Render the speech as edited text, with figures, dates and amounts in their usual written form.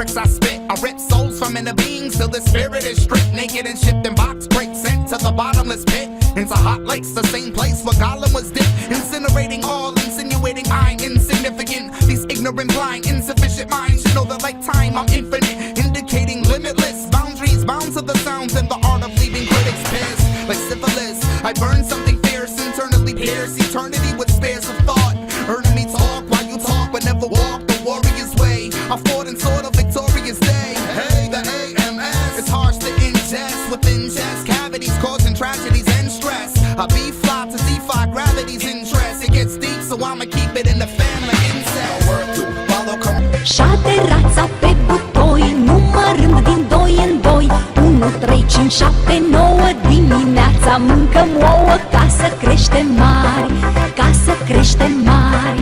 lyrics I spit. I rip souls from inner beings till the spirit is stripped naked and shipped in box crates, sent to the bottomless pit, into hot lakes, the same place where Gollum was dipped, incinerating all, insinuating I'm insignificant. These ignorant, blind, insufficient minds should know that like time I'm infinite, indicating limitless boundaries, bound to the sounds and the art of leaving critics pissed. Like syphilis, I burn something fierce, internally pierce eternity with spares of thought. Earning me talk while you talk, but never walk the warrior's way. I fought and sought a victorious day. Hey, the AMS, it's harsh to ingest within chest cavities, causing tragedies and stress. I be fly to defy gravity's interest. It gets deep, so I'ma keep it in the family incest. Șade rața pe butoi, numărând din doi în doi 1, 3, 5, 7, 9 dimineața mâncăm ouă ca să creștem mari, ca să creștem mari.